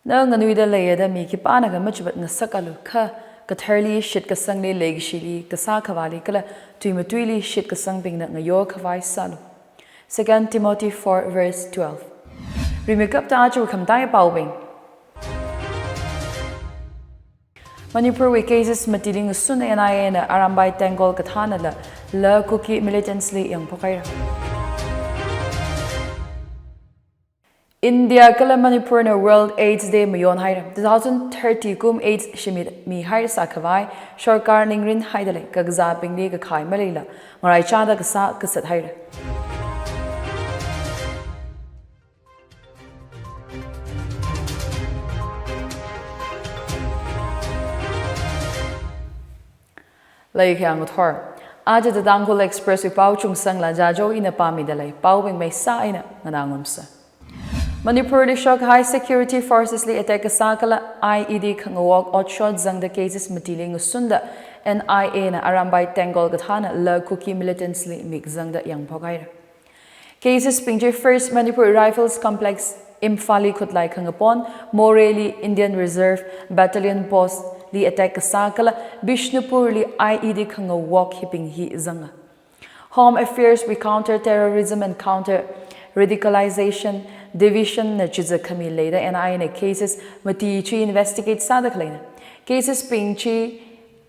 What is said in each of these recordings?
Nang anui da lay da mi ki pana ga machubat nga sakalu kha katharli shit ka sangli legishili ka sa khawali kala tuimatuli shit ka sangbing na ngayo khawai salu. 2 Timothy 4 verse 12. Remikap ta achu khamtai paubing. Manipur we cases matiling sunna NIA na arambai Tangkhul kathana la cookie militantly yang pokaira. India kala Manipur na World AIDS Day mayon hairam 2030 kum AIDS shimit mi hair sakhavai sarkar ningrin haidale kagza pingli ka khai maleilak ngarai chada ka sa kasat haira. Lai khyang uthor aja the Tangkhul Express we pau Chungsangla Jajo ina pami dalei pau bing mai sa ina nganangumsa. Manipur the shock high security forces li attack sakala IED khangawak outshot zang the cases matiling sunda NIA na arambai Tangkhul gathana la cookie militants li mik zang da yang phokaira. Cases pingje first Manipur Rifles Complex Imphali khutlai khangapon Moreli Indian Reserve Battalion Post li attack sakala Bishnupur li IED khangawak hipping hi zanga. Home Affairs we counter terrorism and counter radicalization division na chiza kami later NIA cases mati chi investigate sadak laina cases pingchi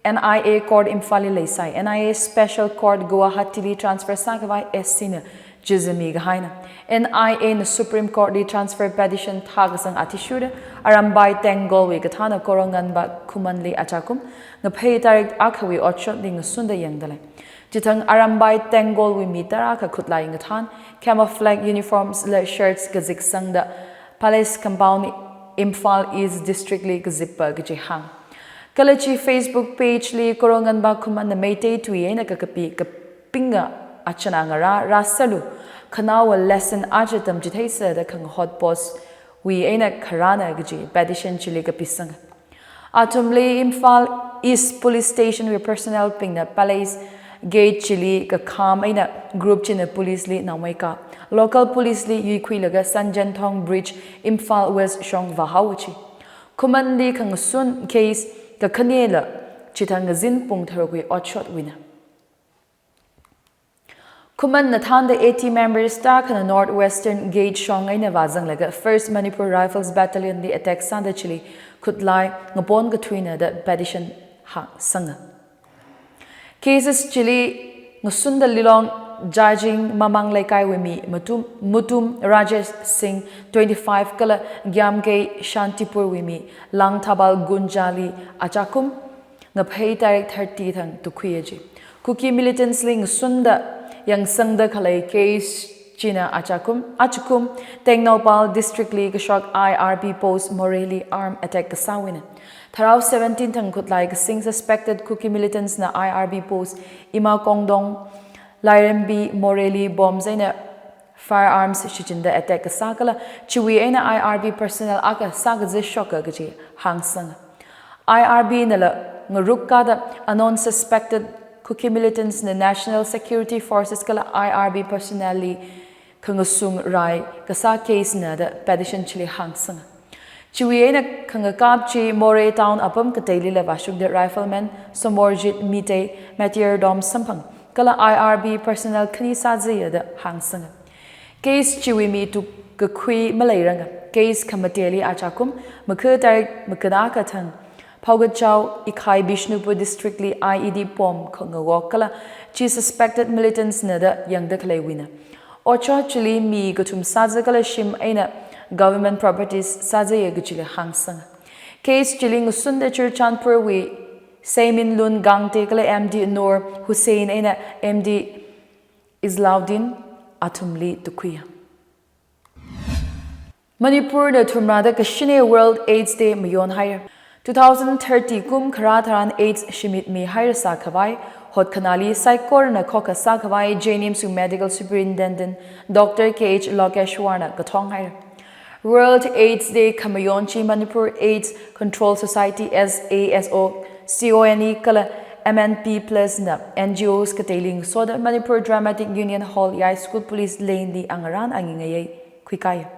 NIA court imphali laisai NIA special court Guwahati transfer sakavai SC na jizami gahaina NIA na Supreme Court li transfer petition thagasang atishuda arambai Tangkhul we gathana korongan ba kumanli achakum ngaphei tarik akhawi otshot ding sunda yangdale Jitang arambai Tangkhul we mitara ka khutlai ngathan camouflage uniforms le shirts gazik sangda palace compound Imphal East district li gazippa gajihang Kalachi Facebook page li korongan ba kuman na meitei tuye na kakapi kapinga achanangara rasalu kanawa lesson ajatam jithaisa da khang hot post we eina kharana gaji petition chili kapisanga atam le Imphal East police station where personnel pingna palace Gate chili ka kham aina group china police li namaika local police li yuikhui laga Sanjan Thong Bridge Imphal West Shong Vahawachi Kuman li khang sun case ka khanela chithang zin pung tharokui outshot winner Kuman Nathan the 80 members star khana northwestern gate shong aina wazang laga first Manipur Rifles Battalion li attack sanda chili khutlai ngapon gathuina the petition ha sanga Cases chili ngusunda lilong judging mamang laikai wemi mutum Rajesh Singh 25 kala gyamke Shantipur wemi lang thabal gunjali achakum ngaphei tarik 30 thang tukhuyeji cookie militants ling sunda yang sangda khalei case china achakum Tengnopal district league shock IRB post Moreli arm attack kasawina Tharau 17 thangkut like sing suspected cookie militants na IRB post Ima Kongdong Lairembi Moreli bombs aina firearms shichinda attack sakala chiwi aina IRB personnel aka sagaze shoka gaji hangsang IRB nala ngarukka da unknown suspected cookie militants na National Security Forces kala IRB personnel li kangasung rai kasa case na da petition chili hangsang Chiwiena Kangakapchi More Town Apam Kataili Lavashugda Rifleman Somorjit Mite Matier Dom Sampang Kala IRB personnel Kanisazi the Hangsang Case Chiwimi to Kakui Malayranga Case Kamateli Achakum Makutarik Makadaka Tang Paugachau Ikai Bishnupu Districtly IED Pom Kangawakala Chi suspected militants Nada Yang the Khalei winner Ocha Chili Mi Gutum Sazakala Shim Aina Government properties Sazaye Guchile Hangsang. Case Chiling Sunda Churchanpur we Saimin Lun Gang Tekale MD Noor Hussein Aina MD Islauddin Atumli Tukuya. Manipur the Tumrada Kashine World AIDS Day Mayon Hire 2030 Kum Hitharan AIDS Shimit Mi Hire Sakavai Hotnara saikorana Koka Sakavai JNIMS Medical Superintendent Dr. KH Lokeshwarna Gatong Hire World AIDS Day Kamayonchi Manipur AIDS Control Society SASO CONE Kala MNP Plus na NGOs Katailing Soda Manipur Dramatic Union Hall Yai School Police Lane di Angaran Angingayay Kwikaya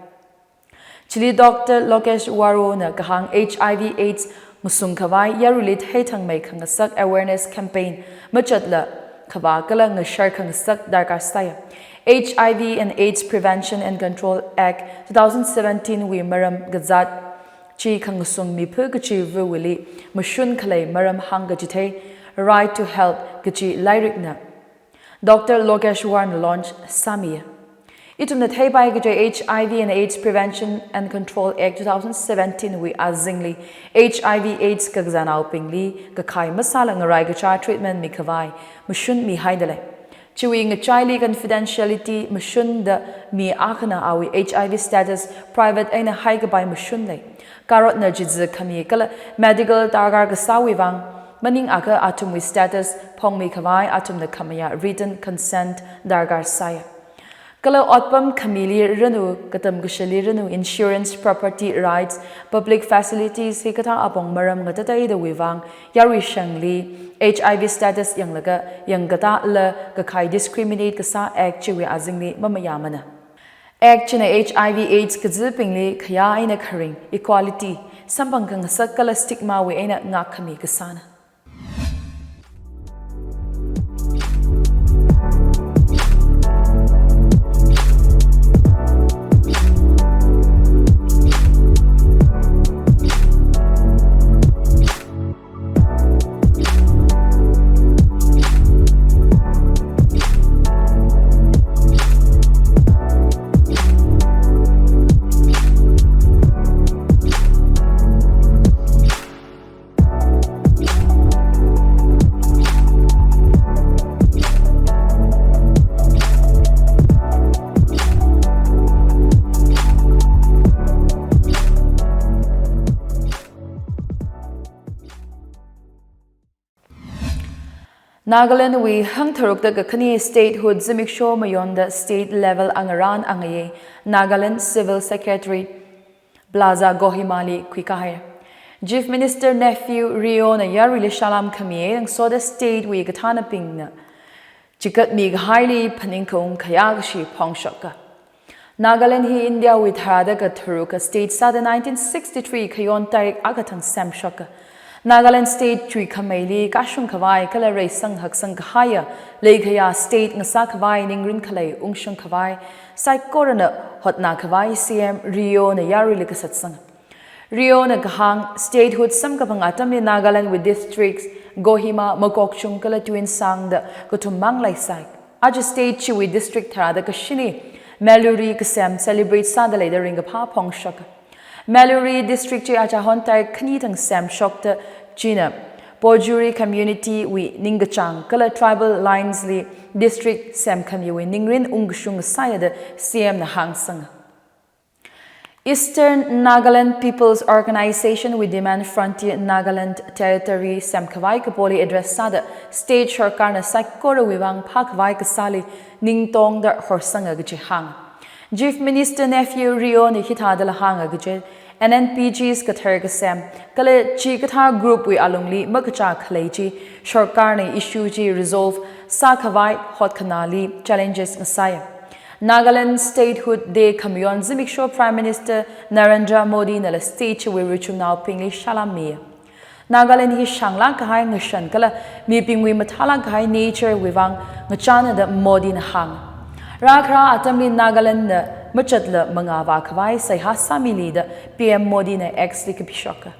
Chili Dr. Lokesh Warona kahang HIV AIDS musung khawai yarulit heithang mai khangasak awareness campaign machatla khawa kala ngashar khangasak darkar staya HIV and AIDS Prevention and Control Act 2017 we maram gazat chi khangasung mi phu gachi vuwili mashun khalei maram hanga jithe right to health gachi lyricna Dr. Lokesh Warna launch Samia Itum na thay bai gaji HIV and AIDS Prevention and Control Act 2017 we azingli HIV AIDS kagzanao pingli gakai masala ngarai gacha treatment mikhavai mashun mi haidale Chiwi ngachili confidentiality mashun da mi akhana awi HIV status private eina haiga bai mashun lay karot na jidza kami kala medical targar gasawi wang maning aka atum wi status pong mikhavai atum na kamaya written consent dargar saya Kala otpam kamili renu katam gashali renu insurance property rights public facilities hikata apong maram ngatatai da wuivang yari shangli HIV status yang laga yang gata la gakai discriminate kasa act chiwi azingli mamayamana act china HIV AIDS kazilpingli khaya aina kharing equality sambang kang sakala stigma we aina ngakami kasana Nagaland we hang tharuk da gakhani statehood zimiksho mayon da state level angaran angaye Nagaland Civil Secretary Blaza Gohimali kwikahaya Chief Minister nephew Rio na yarili shalam kamiye ang so da state we gathana pingna chikat mig highly paningkong kayakha pongshaka Nagaland hi India with harada ga tharuka state sa 1963 kayon tarik agathang samshaka Nagaland State Chui Kamaili Kashung Kavai Kala Sang Haksang Kahaya Leghaya State Ngasa Kavai Ningrin Khalei Ungshung Kavai Saikorana Hotnara Kavai CM Rio na Yari Likasatsang Rio na Gahang Statehood Samkapang Atam ni Nagaland with districts Gohima Makokchung Kala Twin Sang da Kutumang Laisai Aja State Chui District Tarada Kashini Meluri Kasem celebrate Sadalei the Ringapa Pongshaka Mallory District chi acha hontai knitang sam shokta China Pojuri community we Ningachang kala tribal lines li district sam kamyu Ningrin ungshung sayada CM na hangsang Eastern Nagaland People's Organization we demand Frontier Nagaland Territory sam kawai kapoli address sada state sarkar na saikora wuivang phakawai kasali ningtong da horsanga gachi hang Chief Minister nephew Rio ni hitharan hanga gaje NNPG's kathar sam kale chi katha group we alungli makacha khalei chi sarkar ni issue chi resolve sakhavai hotnara challenges ngasaya Nagaland Statehood Day kamyon zimiksho Prime Minister Narendra Modi na la state we richunao pingli shalam Nagaland hi shangla kahai ngashan kala mi pingwi mathala kahai nature wuivang ngachana da Modi na hang Rakra atamli Nagaland na machatla mavakapei saihasami da PM Modi na ex-likapishaka.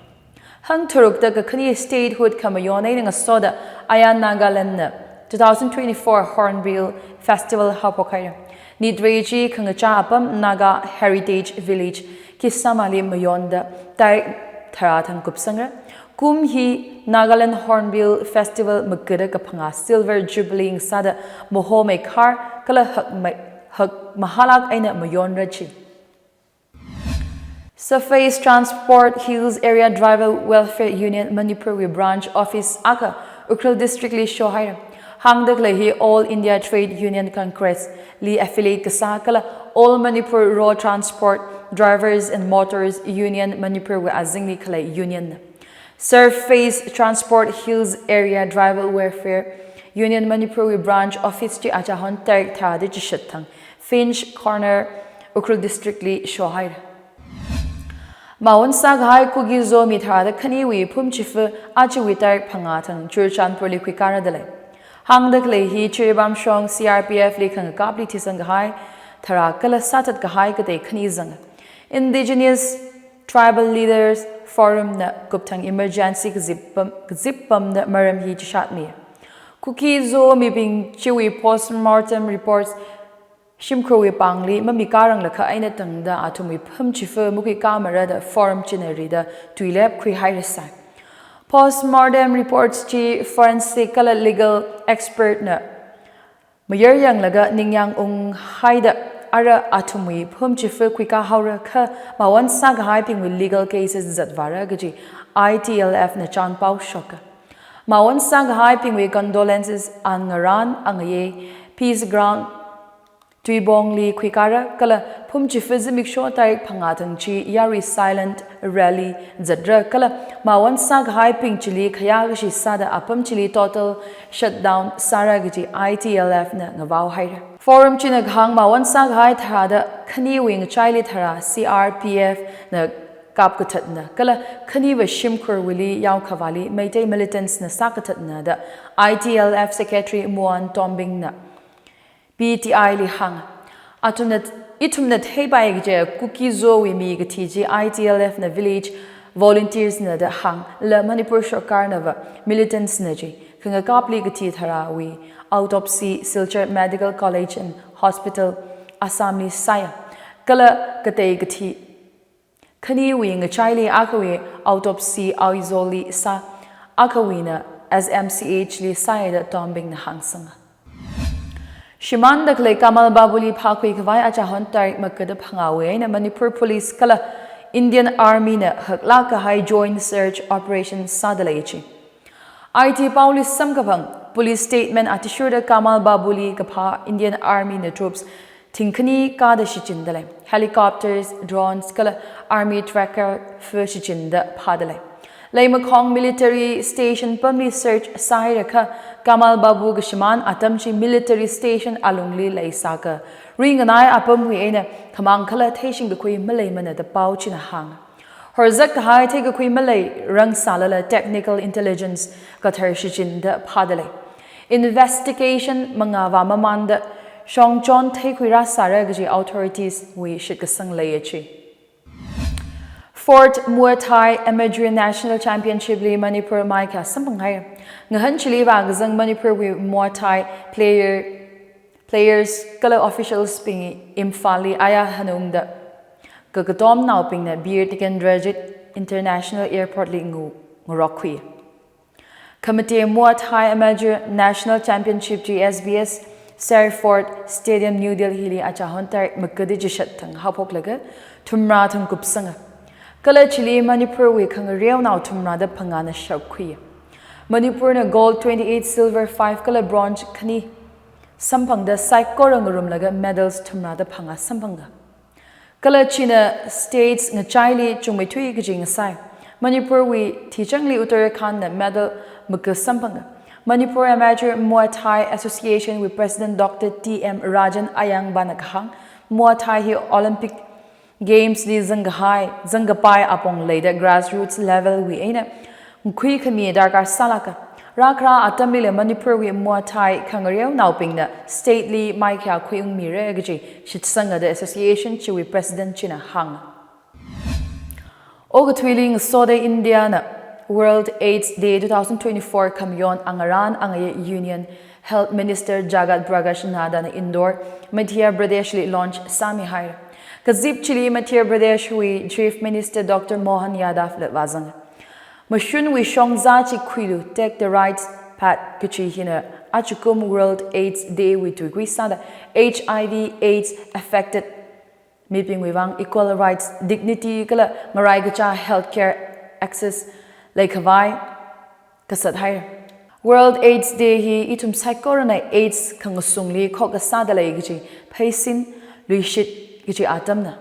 Hang turuk da gakhani statehood kamayonay ng soda ayan Nagaland na 2024 Hornbill Festival hapokaya. Nidreji kangacha apam Naga Heritage Village kisamali mayon da tarik taratang kupsanga. Kum hi Nagaland Hornbill Festival magkada kapanga Silver Jubilee sada mohome kar kala hak mahalak aina mayon rachi. Surface Transport Hills Area Driver Welfare Union Manipur branch office aka Ukhrul District li shohaya. Hangdak lahi All India Trade Union Congress li affiliate kasakala All Manipur Road Transport Drivers and Motors Union Manipur azingli kala union. Surface Transport Hills Area Driver Welfare Union Manipur branch office chi achahon tarik thadi chi shathang Finch Corner Ukhrul District li shohaya. Mawon sa gai kugi zo mi thara da khani wi phum chifu achi wi tar phanga thang churchan poli kwikara dalei hang da klei hi chirbam shong CRPF li khang kapli thisang gai thara kala satat gai ka te khani zang indigenous tribal leaders forum na gupthang emergency gzipam na maram hi chat mi kuki zo mi bing chiwi postmortem reports Shimkrowi pangli mami karang lakha aina tangda atumi phum chifu muki kamera da forum chinari da tuilep khui hairasa postmortem reports chi forensic kala legal expert na mayar yang laga ningyang haida ara atumi phum chifu khui ka haura kha mawan sa ga ping with legal cases zatwara gaji ITLF na chan pau shoka mawan sa ga ping with condolences an ngaran angaye peace ground Tui bong li kwikara kala phum chi phizimik sho tarik phangatang chi yari silent rally zadra kala mawan sa ghai ping chili khaya gashi sada apam chili total shutdown sara gaji ITLF na ngawaw haira forum china ghang mawan sa ghai thada khani wing chaili thara CRPF na kap kathat na kala khani wa shimkur wili yaw khawali maitai militants na sakathat na da ITLF secretary Muan Tombing na PTI li hang itumnat hey bai gje cookie zo wi mi gati ji ITLF na village volunteers na da hang la Manipur Sarkar na militants na ji khanga kapli gati thara wi autopsy Silchar Medical College and Hospital Assam li saya kala katei gati khani wi nga chaili akawi autopsy aizoli sa akawi na SMCH li saya da tombing na hangsang Shiman da klei Kamal Babuli phakwi khawai achon tarik makada phangawe na Manipur Police kala Indian Army na hakla ka high joint search operation sadalei chi IT Paulis samkapang police statement atishur da Kamal Babuli kapha Indian Army na troops thingkhani ka da shichindale helicopters drones kala army tracker for shichinda phadale Laimakhong military station pamli search sahiraka Kamal Babu Gishman atam chi military station alungli laisaka ringanai apam wi eina khamang khala theishing ga khui malai mana da pau china hang horzak hai the ga khui malai rang salala technical intelligence ka thar shichin da phadale investigation mangawa mamanda shongchon thei khui ra sara ga authorities wi shit ka sang lai achi Fourth Muay Thai Amateur National Championship li Manipur mai kha sampangai ngahan chili ba gazang Manipur wi Muay Thai players kala officials ping imfali aya hanung da kagatom naw ping na beer tiken drajit international airport li ngorokhui Committee Muay Thai Amateur National Championship GSBS Sarford Stadium New Delhi li achahon tar makadi jishat thang hapok laga thumra thang kupsanga Kala chili Manipur wi khang rew naw thumra da phangana shakhui Manipur na gold 28 silver 5 kala bronze khani samphang da saikorang rum laga medals thumra da phanga samphanga Kala china states nga chaili chungmai thui gijing sai Manipur wi thichangli Uttarakhand na medal mukka samphanga Manipur Amateur Muay Thai Association with President Dr. T.M. Rajan Ayang Banakhang Muay Thai hi Olympic Games li zangapai apong leida grassroots level wi eina ngkhui khami darkar salaka rakra atam le Manipur wi Muay Thai khangareu nauping na state li mai kha khuing mi re gaji shitsanga the association chi wi president china hang ogatwiling sode India na World AIDS Day 2024 kamyon angaran angaye union Health Minister Jagat Prakash Nada na Indore Madhya Pradesh li launch sami hair Kazip chili Madhya Pradesh wi Chief Minister Dr. Mohan Yadav Latvazang. Mashun wi shongza chi kwilu take the right path kichi hina achukum World AIDS Day wi tuigwi sada HIV AIDS affected miping wuivang equal rights dignity kala ngarai gacha healthcare access leikhawai kasat hai World AIDS Day hi itum saikorana AIDS khangasungli khoga sada lai gichi phaisin luishit gichi atam na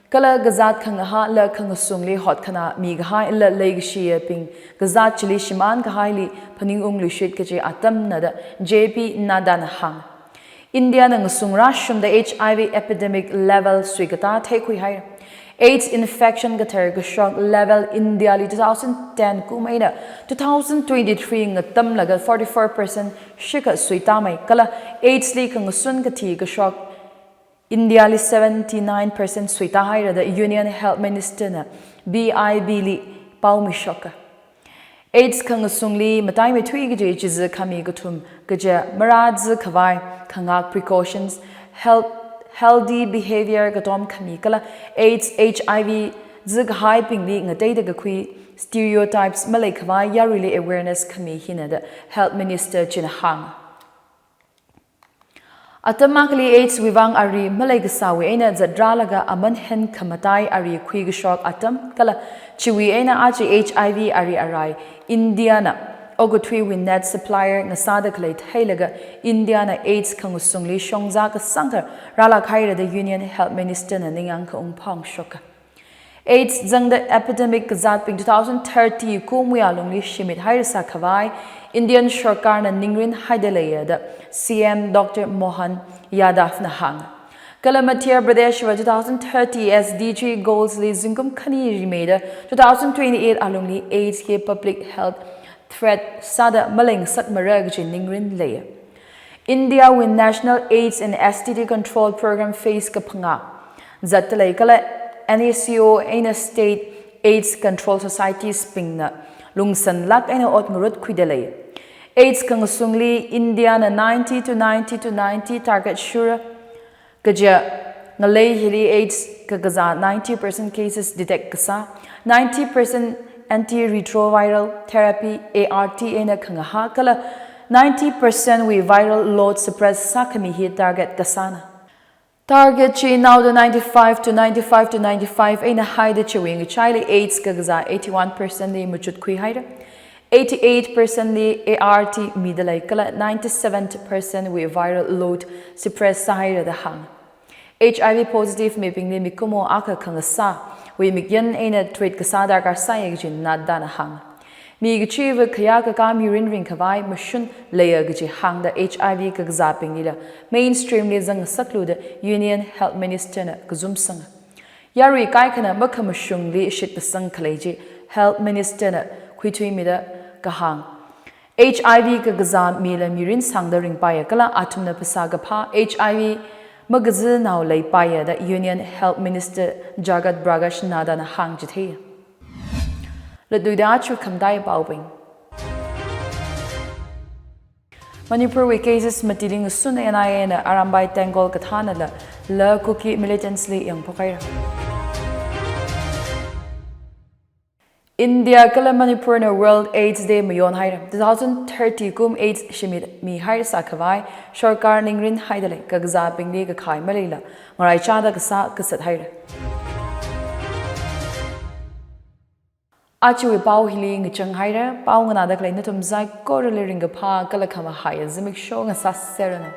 kala gazat khanga ha la khanga sungli hot khana mi ga ha la leigshiya ping gazat chili shiman ga haili phaning ungli shit gichi atam na da JP nadan hang India na ngasung rashungda HIV epidemic level swigata thekhui hai AIDS infection ka thar ka shock level India li 2010 kumaina 2023 nga tam laga 44% shika suita mai kala AIDS li ka sun ka thi ka shock India li 79% suita haira the Union Health Minister na BIB li pau mi shock AIDS kang sungli matai me thui ge je jiz khami guthum ge marad khawai khangak precautions healthy behavior gatom khami kala AIDS HIV zig high pingli ngatai da khui stereotypes malai khawai ya really awareness khami hina da health minister chin hang atam makli AIDS wuivang ari malai ga sawi eina zadralaga aman hen khamatai ari khui ge shock atam kala chiwi eina achi HIV ari arai Indiana oguthui win net supplier nga sada khalei thailaga Indiana AIDS khangusungli shongza ka sangkar rala khaira the Union Health Minister na ningang ka umphang shoka AIDS zangda epidemic zat ping 2030 kumya lungli shimit hairsa khawai Indian Sarkar na ningrin haidalaya da CM Dr. Mohan Yadav na hang kala Madhya Pradesh wa 2030 SDG goals li zingum khani rimeda 2028 alungli AIDS ke public health threat sada maling sak marag jin ningrin leya India win National AIDS and STD control program face ka phanga zatlai kala NACO eina state AIDS control society spingna lungsan lak eina ot ngurut khidalai AIDS kang sungli India na 90 to 90 target sure kaja ngalei hili AIDS kagaza 90% cases detect kasa 90% antiretroviral therapy ART ena khanga kala 90% we viral load suppress sakami hi target kasana target chi now the 95 to 95 ena high the chewing chile AIDS kagaza 81% li muchut khui haida 88% li ART midalai kala 97% we viral load suppress sahira the hang HIV positive maping ni mikumo aka khangasa we migyan ena treat kasa dar kar sai jin nadana hang mi gichiv kayakha kam urin ring khawai machine layer gi hang da HIV ka zaping ni la mainstream li zang saklu da Union Health Minister na kuzum sang yari kai khana makham shung li shit pasang khaleji Health Minister na khithui mi da kahang HIV ka gazam mila mirin sangda ring paya kala atum na pasa ga pha HIV magazi now lay paya da Union Health Minister Jagat Bragash nada na hang jithe laduida chu khamdai bawing Manipur we cases matiling sunay na arambai Tangkhul kathana la cookie militants li yang pokaira India kala Manipur na World AIDS Day mayon haira 2030 kum AIDS shimit mi hair sakhawai sarkar ningrin haidale kagza pingli ka khai maleilak ngarai chada ka sa kasat haira achi we pau hili ngchang haira pau ngana da klai nathum saikorali ring ka pha kala khama haya zimik show nga sa serana